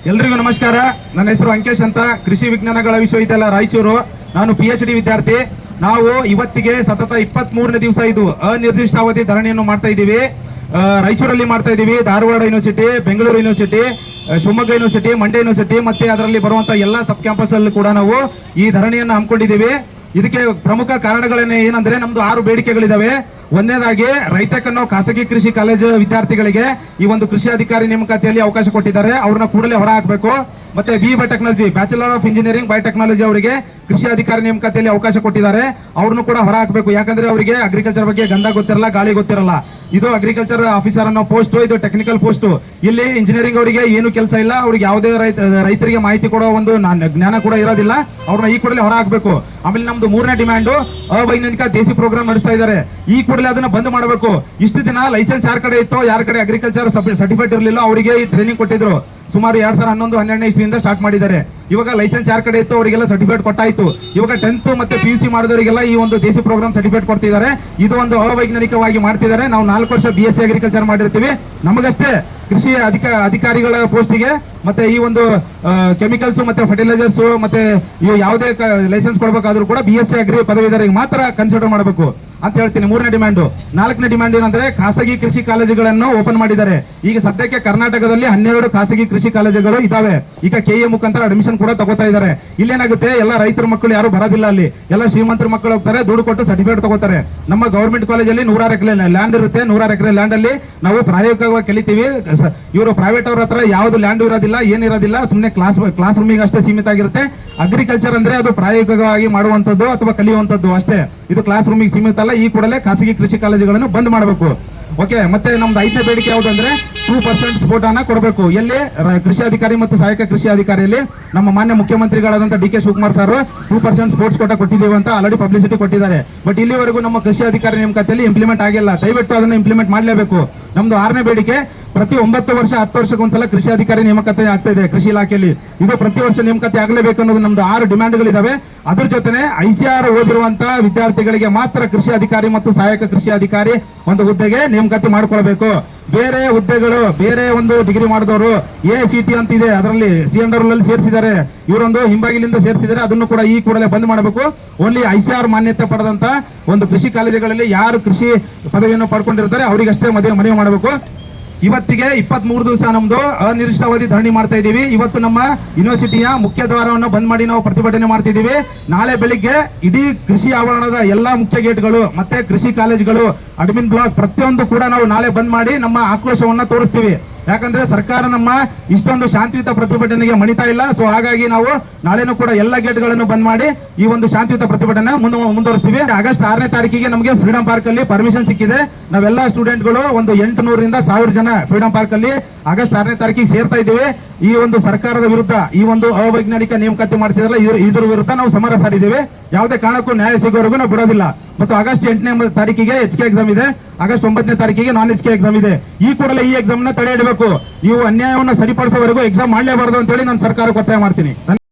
ಎಲ್ರಿಗೂ ನಮಸ್ಕಾರ. ನನ್ನ ಹೆಸರು ಅಂಕೇಶ್ ಅಂತ, ಕೃಷಿ ವಿಜ್ಞಾನಗಳ ವಿಶ್ವವಿದ್ಯಾಲಯ ರಾಯಚೂರು. ನಾನು PhD ವಿದ್ಯಾರ್ಥಿ. ನಾವು ಇವತ್ತಿಗೆ ಸತತ 23ನೇ ದಿವಸ ಇದು ಅನಿರ್ದಿಷ್ಟಾವಧಿ ಧರಣಿಯನ್ನು ಮಾಡ್ತಾ ಇದ್ದೀವಿ. ರಾಯಚೂರಲ್ಲಿ ಮಾಡ್ತಾ ಇದ್ದೀವಿ, Dharwad university, Bengaluru university, Shivamogga university, Mandya university ಮತ್ತೆ ಅದರಲ್ಲಿ ಬರುವಂತಹ ಎಲ್ಲ ಸಬ್ ಕ್ಯಾಂಪಸ್ ಅಲ್ಲಿ ಕೂಡ ನಾವು ಈ ಧರಣಿಯನ್ನು ಹಮ್ಮಿಕೊಂಡಿದ್ದೀವಿ. ಇದಕ್ಕೆ ಪ್ರಮುಖ ಕಾರಣಗಳೇನೆ ಏನಂದ್ರೆ ನಮ್ದು 6 ಬೇಡಿಕೆಗಳಿದಾವೆ. ಒಂದನೇದಾಗಿ ರೈಟೆಕ್ ಅನ್ನೋ ಖಾಸಗಿ ಕೃಷಿ ಕಾಲೇಜು ವಿದ್ಯಾರ್ಥಿಗಳಿಗೆ ಈ ಒಂದು ಕೃಷಿ ಅಧಿಕಾರಿ ನೇಮಕಾತಿಯಲ್ಲಿ ಅವಕಾಶ ಕೊಟ್ಟಿದ್ದಾರೆ, ಅವ್ರನ್ನ ಕೂಡಲೇ ಹೊರ ಹಾಕಬೇಕು. ಮತ್ತೆ biotechnology bachelor of engineering biotechnology ಅವರಿಗೆ ಕೃಷಿ ಅಧಿಕಾರಿ ನೇಮಕಾತಿಯಲ್ಲಿ ಅವಕಾಶ ಕೊಟ್ಟಿದ್ದಾರೆ, ಅವ್ರನ್ನು ಕೂಡ ಹೊರ ಹಾಕಬೇಕು. ಯಾಕಂದ್ರೆ ಅವರಿಗೆ ಅಗ್ರಿಕಲ್ಚರ್ ಬಗ್ಗೆ ಗಂಧ ಗೊತ್ತಿರಲ್ಲ, ಗಾಳಿ ಗೊತ್ತಿರಲ್ಲ. ಇದು ಅಗ್ರಿಕಲ್ಚರ್ ಆಫೀಸರ್ ಅನ್ನೋ ಪೋಸ್ಟ್, ಇದು ಟೆಕ್ನಿಕಲ್ ಪೋಸ್ಟ್. ಇಲ್ಲಿ ಇಂಜಿನಿಯರಿಂಗ್ ಅವರಿಗೆ ಏನು ಕೆಲಸ ಇಲ್ಲ, ಅವ್ರಿಗೆ ಯಾವುದೇ ರೈತರಿಗೆ ಮಾಹಿತಿ ಕೊಡೋ ಒಂದು ಜ್ಞಾನ ಕೂಡ ಇರೋದಿಲ್ಲ. ಅವ್ರನ್ನ ಈ ಕೂಡಲೇ ಹೊರ ಹಾಕಬೇಕು. ಆಮೇಲೆ ನಮ್ದು 3ನೇ ಡಿಮ್ಯಾಂಡು ಅವೈಜ್ಞಾನಿಕ ದೇಸಿ ಪ್ರೋಗ್ರಾಮ್ ನಡೆಸ್ತಾ ಇದ್ದಾರೆ, ಈ ಕೂಡಲೇ ಅದನ್ನ ಬಂದ್ ಮಾಡಬೇಕು. ಇಷ್ಟು ದಿನ ಲೈಸೆನ್ಸ್ ಯಾರ ಕಡೆ ಇತ್ತೋ, ಯಾರ ಕಡೆ ಅಗ್ರಿಕಲ್ಚರ್ ಸರ್ಟಿಫಿಕೇಟ್ ಇರಲಿಲ್ಲ ಅವರಿಗೆ ಈ ಟ್ರೈನಿಂಗ್ ಕೊಟ್ಟಿದ್ರು. ಸುಮಾರು 2011-12ನೇ ಇಸ್ವಿಯಿಂದ ಸ್ಟಾರ್ಟ್ ಮಾಡಿದ್ದಾರೆ. ಇವಾಗ ಲೈಸೆನ್ಸ್ ಯಾರ ಕಡೆ ಇತ್ತು ಅವರಿಗೆಲ್ಲ ಸರ್ಟಿಫಿಕೇಟ್ ಕೊಟ್ಟಾಯ್ತು. ಇವಾಗ 10th ಮತ್ತೆ PUC ಮಾಡಿದವರಿಗೆಲ್ಲ ಈ ಒಂದು ದೇಸಿ ಪ್ರೋಗ್ರಾಮ್ ಸರ್ಟಿಫಿಕೇಟ್ ಕೊಡ್ತಿದ್ದಾರೆ. ಇದು ಒಂದು ಅವೈಜ್ಞಾನಿಕವಾಗಿ ಮಾಡ್ತಿದ್ದಾರೆ. ನಾವು 4 ವರ್ಷ BSc ಅಗ್ರಿಕಲ್ಚರ್ ಮಾಡಿರ್ತೀವಿ, ನಮಗಷ್ಟೇ ಕೃಷಿ ಅಧಿಕಾರಿಗಳ ಪೋಸ್ಟಿಗೆ ಮತ್ತೆ ಈ ಒಂದು ಕೆಮಿಕಲ್ಸ್ ಮತ್ತೆ ಫರ್ಟಿಲೈಸರ್ಸ್ ಮತ್ತೆ ಇವು ಯಾವುದೇ ಲೈಸೆನ್ಸ್ ಕೊಡಬೇಕಾದ್ರೂ ಕೂಡ BSc ಅಗ್ರಿ ಪದವೀಧರಿಗೆ ಮಾತ್ರ ಕನ್ಸಿಡರ್ ಮಾಡಬೇಕು ಅಂತ ಹೇಳ್ತೀನಿ. 3ನೇ ಡಿಮ್ಯಾಂಡು. 4ನೇ ಡಿಮ್ಯಾಂಡ್ ಏನಂದ್ರೆ ಖಾಸಗಿ ಕೃಷಿ ಕಾಲೇಜುಗಳನ್ನು ಓಪನ್ ಮಾಡಿದ್ದಾರೆ. ಈಗ ಸದ್ಯಕ್ಕೆ ಕರ್ನಾಟಕದಲ್ಲಿ 12 ಖಾಸಗಿ ಕೃಷಿ ಕಾಲೇಜುಗಳು ಇದಾವೆ. ಈಗ KA ಮುಖಾಂತರ ಅಡ್ಮಿಷನ್ ಕೂಡ ತಗೋತಾ ಇದ್ದಾರೆ. ಇಲ್ಲೇನಾಗುತ್ತೆ, ಎಲ್ಲ ರೈತರ ಮಕ್ಕಳು ಯಾರು ಬರೋದಿಲ್ಲ, ಅಲ್ಲಿ ಎಲ್ಲ ಶ್ರೀಮಂತರ ಮಕ್ಕಳು ಹೋಗ್ತಾರೆ, ದುಡ್ಡು ಕೊಟ್ಟು ಸರ್ಟಿಫಿಕೇಟ್ ತಗೋತಾರೆ. ನಮ್ಮ ಗವರ್ಮೆಂಟ್ ಕಾಲೇಜಲ್ಲಿ 100 ಎಕರೆ ಲ್ಯಾಂಡ್ ಇರುತ್ತೆ. 100 ಎಕರೆ ಲ್ಯಾಂಡ್ ಅಲ್ಲಿ ನಾವು ಪ್ರಾಯೋಗಿಕವಾಗಿ ಕಲಿತೀವಿ. ಇವರು ಪ್ರೈವೇಟ್ ಅವ್ರ ಹತ್ರ ಯಾವ್ದು ಲ್ಯಾಂಡ್ ಇರೋದಿಲ್ಲ, ಏನಿರೋದಿಲ್ಲ, ಸುಮ್ಮನೆ ಕ್ಲಾಸ್ ರೂಮಿಗೆ ಅಷ್ಟೇ ಸೀಮಿತ ಆಗಿರುತ್ತೆ. ಅಗ್ರಿಕಲ್ಚರ್ ಅಂದ್ರೆ ಅದು ಪ್ರಾಯೋಗಿಕವಾಗಿ ಮಾಡುವಂತದ್ದು ಅಥವಾ ಕಲಿಯುವಂತದ್ದು ಅಷ್ಟೇ, ಇದು ಕ್ಲಾಸ್ ರೂಮಿಗೆ ಸೀಮಿತ ಅಲ್ಲ. ಈ ಕೂಡಲೇ ಖಾಸಗಿ ಕೃಷಿ ಕಾಲೇಜುಗಳನ್ನು ಬಂದ್ ಮಾಡಬೇಕು. ಓಕೆ, ಮತ್ತೆ ನಮ್ದು 5ನೇ ಬೇಡಿಕೆ ಯಾವುದು ಅಂದ್ರೆ 2% ಸ್ಫೋಟನ ಕೊಡಬೇಕು. ಎಲ್ಲಿ ಕೃಷಿ ಅಧಿಕಾರಿ ಮತ್ತು ಸಹಾಯಕ ಕೃಷಿ ಅಧಿಕಾರಿಯಲ್ಲಿ ನಮ್ಮ ಮಾನ್ಯ ಮುಖ್ಯಮಂತ್ರಿಗಳಾದಂತ DK Shivakumar sir 2% sports quota ಕೊಟ್ಟಿದ್ದೀವಿ ಅಂತ ಆಲ್ರೆಡಿ ಪಬ್ಲಿಸಿಟಿ ಕೊಟ್ಟಿದ್ದಾರೆ. ಬಟ್ ಇಲ್ಲಿವರೆಗೂ ನಮ್ಮ ಕೃಷಿ ಅಧಿಕಾರಿ ನೇಮಕಾತಿಯಲ್ಲಿ ಇಂಪ್ಲಿಮೆಂಟ್ ಆಗಿಲ್ಲ. ದಯವಿಟ್ಟು ಅದನ್ನು ಇಂಪ್ಲಿಮೆಂಟ್ ಮಾಡಲೇಬೇಕು. ನಮ್ದು 6ನೇ ಬೇಡಿಕೆ, ಪ್ರತಿ 9 ವರ್ಷ 10 ವರ್ಷಕ್ಕೊಂದ್ಸಲ ಕೃಷಿ ಅಧಿಕಾರಿ ನೇಮಕಾತಿ ಆಗ್ತಾ ಇದೆ ಕೃಷಿ ಇಲಾಖೆಯಲ್ಲಿ. ಇದು ಪ್ರತಿ ವರ್ಷ ನೇಮಕಾತಿ ಆಗಲೇಬೇಕು ಅನ್ನೋದು ನಮ್ದು 6 ಡಿಮ್ಯಾಂಡ್ಗಳಿದಾವೆ. ಅದ್ರ ಜೊತೆನೆ ICR ಓದಿರುವಂತಹ ವಿದ್ಯಾರ್ಥಿಗಳಿಗೆ ಮಾತ್ರ ಕೃಷಿ ಅಧಿಕಾರಿ ಮತ್ತು ಸಹಾಯಕ ಕೃಷಿ ಅಧಿಕಾರಿ ಒಂದು ಹುದ್ದೆಗೆ ನೇಮಕಾತಿ ಮಾಡ್ಕೊಳ್ಬೇಕು. ಬೇರೆ ಹುದ್ದೆಗಳು, ಬೇರೆ ಒಂದು ಡಿಗ್ರಿ ಮಾಡಿದವರು AICT ಅಂತ ಇದೆ, ಅದರಲ್ಲಿ C&Rನಲ್ಲಿ ಸೇರಿಸಿದ್ದಾರೆ, ಇವರೊಂದು ಹಿಂಬಾಗಿಲಿಂದ ಸೇರಿಸಿದ್ದಾರೆ. ಅದನ್ನು ಕೂಡ ಈ ಕೂಡಲೇ ಬಂದ್ ಮಾಡಬೇಕು. ಓನ್ಲಿ ICR ಮಾನ್ಯತೆ ಪಡೆದಂತ ಒಂದು ಕೃಷಿ ಕಾಲೇಜುಗಳಲ್ಲಿ ಯಾರು ಕೃಷಿ ಪದವಿಯನ್ನು ಪಡ್ಕೊಂಡಿರ್ತಾರೆ ಅವರಿಗಷ್ಟೇ ಮನವಿ ಮಾಡಬೇಕು. ಇವತ್ತಿಗೆ 23 ದಿವಸ ನಮ್ದು ಅನಿರ್ದಿಷ್ಟಾವಧಿ ಧರಣಿ ಮಾಡ್ತಾ ಇದ್ದೀವಿ. ಇವತ್ತು ನಮ್ಮ ಯೂನಿವರ್ಸಿಟಿಯ ಮುಖ್ಯ ದ್ವಾರವನ್ನು ಬಂದ್ ಮಾಡಿ ನಾವು ಪ್ರತಿಭಟನೆ ಮಾಡ್ತಿದ್ದೀವಿ. ನಾಳೆ ಬೆಳಿಗ್ಗೆ ಇಡೀ ಕೃಷಿ ಆವರಣದ ಎಲ್ಲಾ ಮುಖ್ಯ ಗೇಟ್ಗಳು ಮತ್ತೆ ಕೃಷಿ ಕಾಲೇಜುಗಳು, ಅಡ್ಮಿನ್ ಬ್ಲಾಕ್ ಪ್ರತಿಯೊಂದು ಕೂಡ ನಾವು ನಾಳೆ ಬಂದ್ ಮಾಡಿ ನಮ್ಮ ಆಕ್ರೋಶವನ್ನ ತೋರಿಸ್ತೀವಿ. ಯಾಕಂದ್ರೆ ಸರ್ಕಾರ ನಮ್ಮ ಇಷ್ಟೊಂದು ಶಾಂತಿಯುತ ಪ್ರತಿಭಟನೆಗೆ ಮಣಿತಾ ಇಲ್ಲ. ಸೊ ಹಾಗಾಗಿ ನಾವು ನಾಳೆನೂ ಕೂಡ ಎಲ್ಲ ಗೇಟ್ಗಳನ್ನು ಬಂದ್ ಮಾಡಿ ಈ ಒಂದು ಶಾಂತಿಯುತ ಪ್ರತಿಭಟನೆ ಮುಂದುವರಿಸ್ತೀವಿ. ಆಗಸ್ಟ್ 6ನೇ ತಾರೀಕಿಗೆ ನಮಗೆ ಫ್ರೀಡಂ ಪಾರ್ಕ್ ಅಲ್ಲಿ ಪರ್ಮಿಷನ್ ಸಿಕ್ಕಿದೆ. ನಾವೆಲ್ಲ ಸ್ಟೂಡೆಂಟ್ಗಳು ಒಂದು 800ರಿಂದ 1000 ಜನ ಫ್ರೀಡಂ ಪಾರ್ಕ್ ಅಲ್ಲಿ ಆಗಸ್ಟ್ 6ನೇ ತಾರೀಕಿಗೆ ಸೇರ್ತಾ ಇದ್ದೀವಿ. ಈ ಒಂದು ಸರ್ಕಾರದ ವಿರುದ್ಧ ಈ ಒಂದು ಅವೈಜ್ಞಾನಿಕ ನೇಮಕಾತಿ ಮಾಡ್ತಿದ್ರಲ್ಲ ಇದ್ರ ವಿರುದ್ಧ ನಾವು ಸಮರ ಸಾರಿದ್ದೇವೆ. ಯಾವುದೇ ಕಾರಣಕ್ಕೂ ನ್ಯಾಯ ಸಿಗೋವರೆಗೂ ನಾವು ಬಿಡೋದಿಲ್ಲ. ಮತ್ತು ಆಗಸ್ಟ್ 8ನೇ ತಾರೀಕಿಗೆ HK ಎಕ್ಸಾಮ್ ಇದೆ, ಆಗಸ್ಟ್ 9ನೇ ತಾರೀಕಿಗೆ ನಾನ್ HK ಎಕ್ಸಾಮ್ ಇದೆ. ಈ ಕೂಡಲೇ ಈ ಎಕ್ಸಾಮ್ ನ ತಡೆ ಹಿಡಬೇಕು. ಇವು ಅನ್ಯಾಯವನ್ನು ಸರಿಪಡಿಸೋವರೆಗೂ ಎಕ್ಸಾಮ್ ಮಾಡಲೇಬಾರದು ಅಂತ ಹೇಳಿ ನಾನು ಸರ್ಕಾರಕ್ಕೆ ಒತ್ತಾಯ ಮಾಡ್ತೀನಿ.